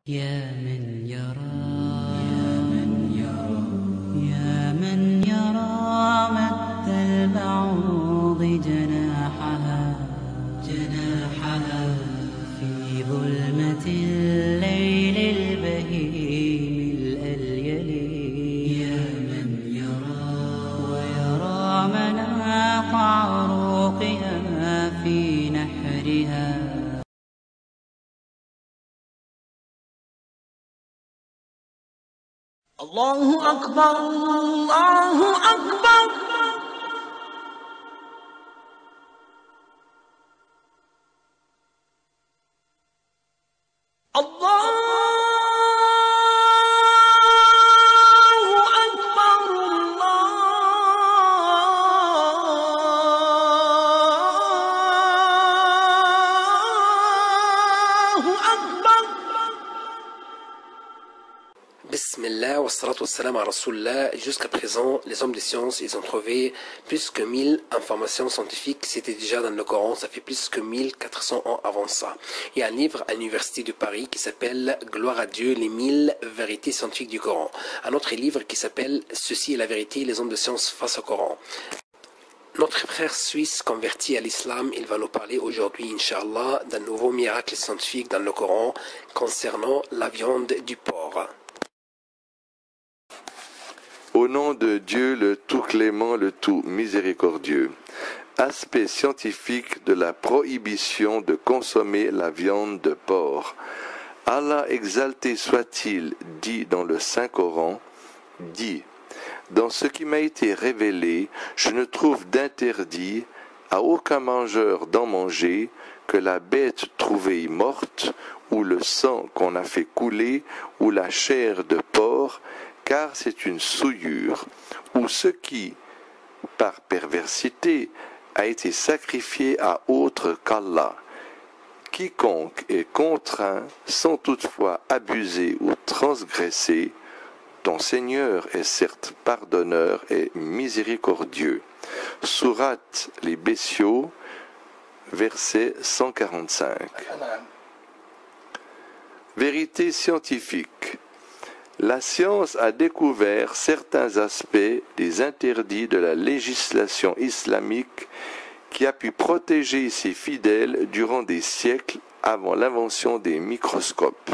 يا من يرى يا من يرى مد البعوض جناحها في ظلمة الليل البهيم الأليل يا من يرى ويرى مناط عروقها في نحرها الله أكبر الله أكبر الله أكبر الله أكبر. Bismillah, wa salatu wa salam à Rasulullah. Jusqu'à présent, les hommes des sciences, ils ont trouvé plus que 1000 informations scientifiques. C'était déjà dans le Coran, ça fait plus que 1400 ans avant ça. Il y a un livre à l'Université de Paris qui s'appelle Gloire à Dieu, les 1000 vérités scientifiques du Coran. Un autre livre qui s'appelle Ceci est la vérité, les hommes de science face au Coran. Notre frère suisse converti à l'islam, il va nous parler aujourd'hui, Inch'Allah, d'un nouveau miracle scientifique dans le Coran concernant la viande du porc. Au nom de Dieu, le tout clément, le tout miséricordieux. Aspect scientifique de la prohibition de consommer la viande de porc. Allah exalté soit-il, dit dans le Saint-Coran, dit, dans ce qui m'a été révélé, je ne trouve d'interdit à aucun mangeur d'en manger que la bête trouvée morte, ou le sang qu'on a fait couler, ou la chair de porc, car c'est une souillure, ou ce qui, par perversité, a été sacrifié à autre qu'Allah. Quiconque est contraint, sans toutefois abuser ou transgresser, ton Seigneur est certes pardonneur et miséricordieux. Sourate les Bestiaux, verset 145. Vérité scientifique. La science a découvert certains aspects des interdits de la législation islamique qui a pu protéger ses fidèles durant des siècles avant l'invention des microscopes.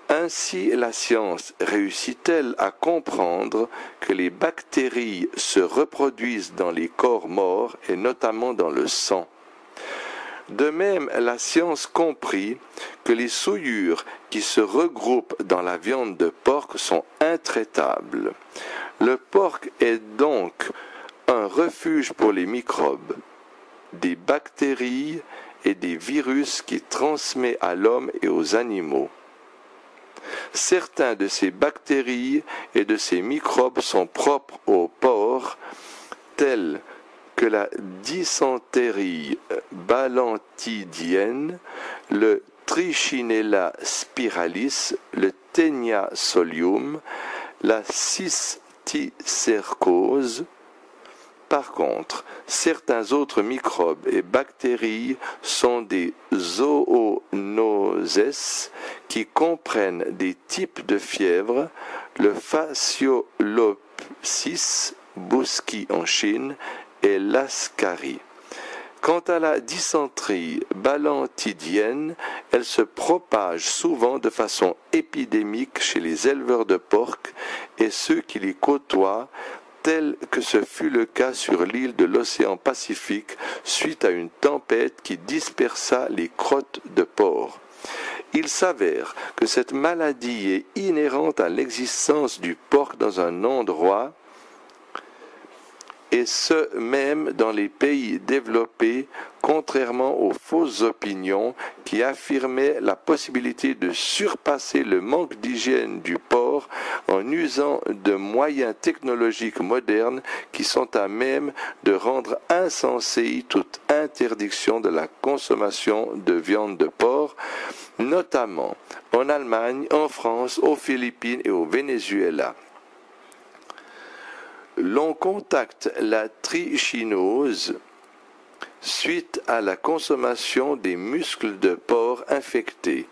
Ainsi, la science réussit-elle à comprendre que les bactéries se reproduisent dans les corps morts et notamment dans le sang. De même, la science comprit que les souillures qui se regroupent dans la viande de porc sont intraitables. Le porc est donc un refuge pour les microbes, des bactéries et des virus qui transmet à l'homme et aux animaux. Certains de ces bactéries et de ces microbes sont propres au porc, tels que la dysenterie balantidienne, le Trichinella spiralis, le Taenia solium, la cysticercose. Par contre, certains autres microbes et bactéries sont des zoonoses qui comprennent des types de fièvre, le Fasciolopsis boschi en Chine et l'ascarie. Quant à la dysenterie balantidienne, elle se propage souvent de façon épidémique chez les éleveurs de porcs et ceux qui les côtoient, tel que ce fut le cas sur l'île de l'océan Pacifique suite à une tempête qui dispersa les crottes de porc. Il s'avère que cette maladie est inhérente à l'existence du porc dans un endroit, et ce même dans les pays développés, contrairement aux fausses opinions qui affirmaient la possibilité de surpasser le manque d'hygiène du porc en usant de moyens technologiques modernes qui sont à même de rendre insensée toute interdiction de la consommation de viande de porc, notamment en Allemagne, en France, aux Philippines et au Venezuela. L'on contacte la trichinose suite à la consommation des muscles de porc infectés.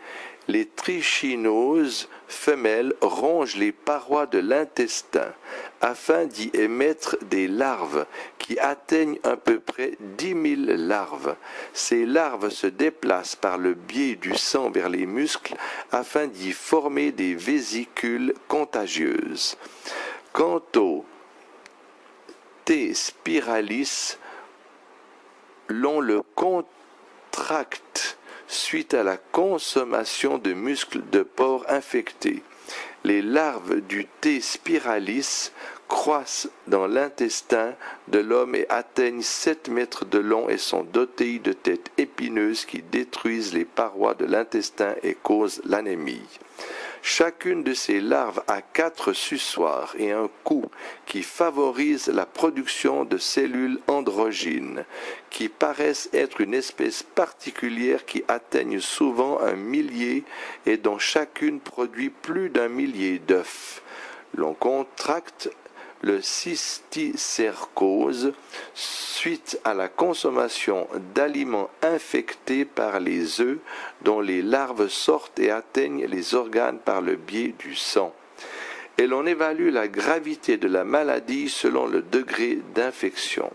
Les trichinoses femelles rongent les parois de l'intestin afin d'y émettre des larves qui atteignent à peu près 10 000 larves. Ces larves se déplacent par le biais du sang vers les muscles afin d'y former des vésicules contagieuses. Quant au T. spiralis, l'on le contracte suite à la consommation de muscles de porc infectés. Les larves du T. spiralis croissent dans l'intestin de l'homme et atteignent 7 mètres de long et sont dotées de têtes épineuses qui détruisent les parois de l'intestin et causent l'anémie. Chacune de ces larves a 4 suçoirs et un cou qui favorise la production de cellules androgynes, qui paraissent être une espèce particulière qui atteignent souvent 1 millier et dont chacune produit plus d'1 millier d'œufs. L'on contracte le cysticercose suite à la consommation d'aliments infectés par les œufs dont les larves sortent et atteignent les organes par le biais du sang. Et l'on évalue la gravité de la maladie selon le degré d'infection.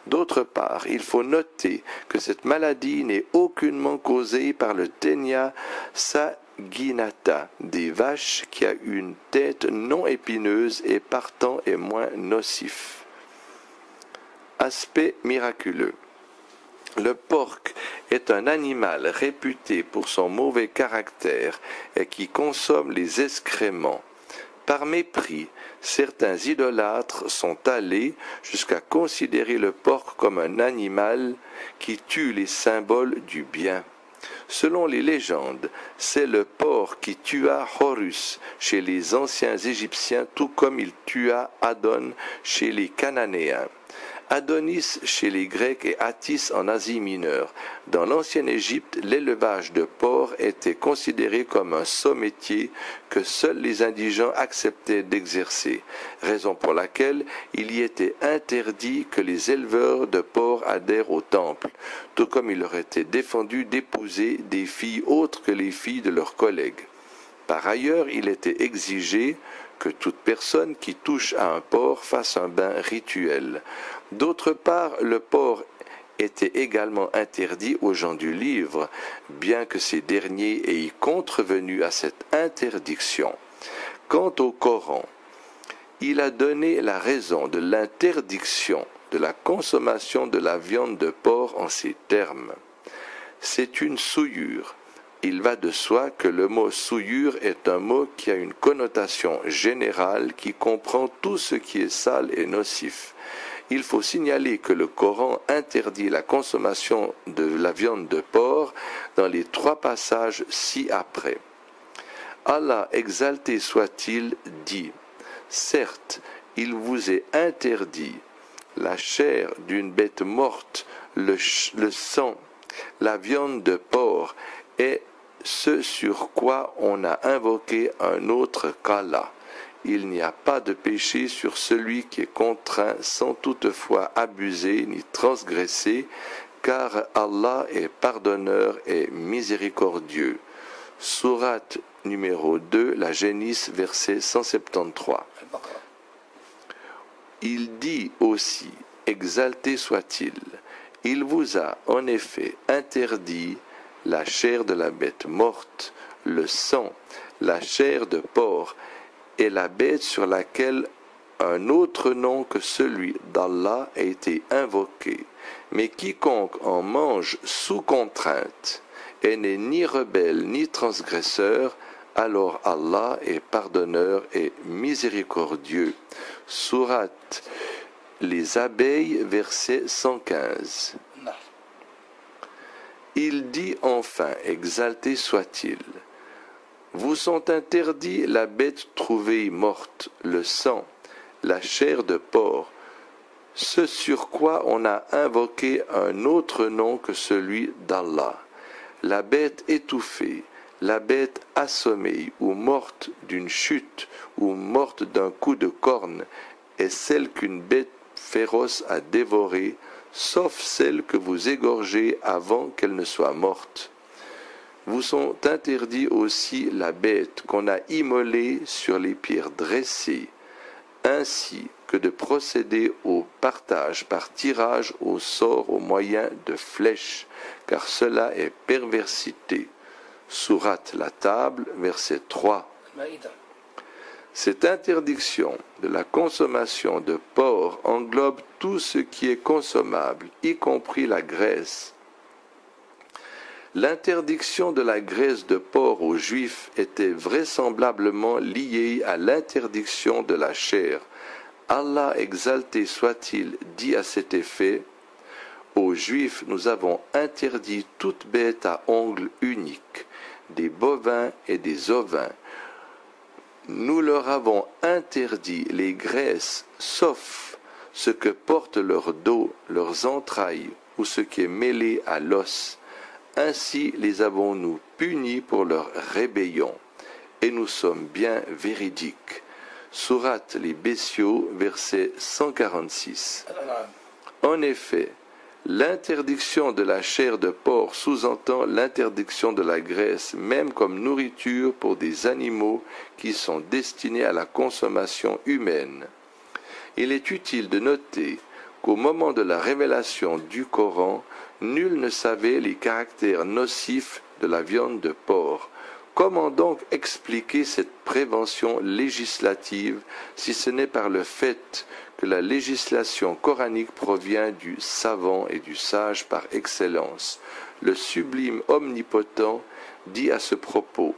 D'autre part, il faut noter que cette maladie n'est aucunement causée par le Taenia saginata des vaches qui a une tête non épineuse et partant est moins nocif. Aspect miraculeux. Le porc est un animal réputé pour son mauvais caractère et qui consomme les excréments. Par mépris, certains idolâtres sont allés jusqu'à considérer le porc comme un animal qui tue les symboles du bien. Selon les légendes, c'est le porc qui tua Horus chez les anciens Égyptiens, tout comme il tua Adon chez les Cananéens. Adonis chez les Grecs et Attis en Asie mineure. Dans l'ancienne Égypte, l'élevage de porcs était considéré comme un sot métier que seuls les indigents acceptaient d'exercer, raison pour laquelle il y était interdit que les éleveurs de porcs adhèrent au temple, tout comme il leur était défendu d'épouser des filles autres que les filles de leurs collègues. Par ailleurs, il était exigé que toute personne qui touche à un porc fasse un bain rituel. D'autre part, le porc était également interdit aux gens du livre, bien que ces derniers aient contrevenu à cette interdiction. Quant au Coran, il a donné la raison de l'interdiction de la consommation de la viande de porc en ces termes. C'est une souillure. Il va de soi que le mot souillure est un mot qui a une connotation générale qui comprend tout ce qui est sale et nocif. Il faut signaler que le Coran interdit la consommation de la viande de porc dans les 3 passages ci-après. Allah, exalté soit-il, dit « Certes, il vous est interdit la chair d'une bête morte, le sang, la viande de porc et ce sur quoi on a invoqué un autre qu'Allah. Il n'y a pas de péché sur celui qui est contraint sans toutefois abuser ni transgresser, car Allah est pardonneur et miséricordieux. Sourate numéro 2, la Génisse, verset 173. Il dit aussi, exalté soit-il, il vous a en effet interdit la chair de la bête morte, le sang, la chair de porc, et la bête sur laquelle un autre nom que celui d'Allah a été invoqué. Mais quiconque en mange sous contrainte et n'est ni rebelle ni transgresseur, alors Allah est pardonneur et miséricordieux. Sourate les abeilles, verset 115. Il dit enfin, exalté soit-il, vous sont interdits la bête trouvée morte, le sang, la chair de porc, ce sur quoi on a invoqué un autre nom que celui d'Allah, la bête étouffée, la bête assommée ou morte d'une chute ou morte d'un coup de corne est celle qu'une bête féroce a dévorée, sauf celle que vous égorgez avant qu'elle ne soit morte. Vous sont interdits aussi la bête qu'on a immolée sur les pierres dressées, ainsi que de procéder au partage par tirage au sort au moyen de flèches, car cela est perversité. Sourate la table, verset 3. Cette interdiction de la consommation de porc englobe tout ce qui est consommable, y compris la graisse. L'interdiction de la graisse de porc aux Juifs était vraisemblablement liée à l'interdiction de la chair. Allah exalté soit-il dit à cet effet: aux Juifs nous avons interdit toute bête à ongles uniques, des bovins et des ovins. Nous leur avons interdit les graisses, sauf ce que portent leur dos, leurs entrailles, ou ce qui est mêlé à l'os. Ainsi les avons-nous punis pour leur rébellion, et nous sommes bien véridiques. Sourate les Bestiaux, verset 146. En effet, l'interdiction de la chair de porc sous-entend l'interdiction de la graisse, même comme nourriture pour des animaux qui sont destinés à la consommation humaine. Il est utile de noter qu'au moment de la révélation du Coran, nul ne savait les caractères nocifs de la viande de porc. Comment donc expliquer cette prévention législative si ce n'est par le fait que la législation coranique provient du savant et du sage par excellence? Le sublime omnipotent dit à ce propos: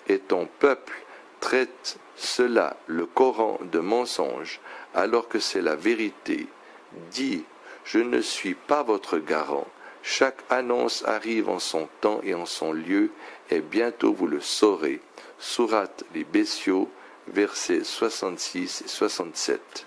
et ton peuple traite cela, le Coran, de mensonge, alors que c'est la vérité. Dis, je ne suis pas votre garant. Chaque annonce arrive en son temps et en son lieu, et bientôt vous le saurez. Sourate les Bestiaux, versets 66 et 67.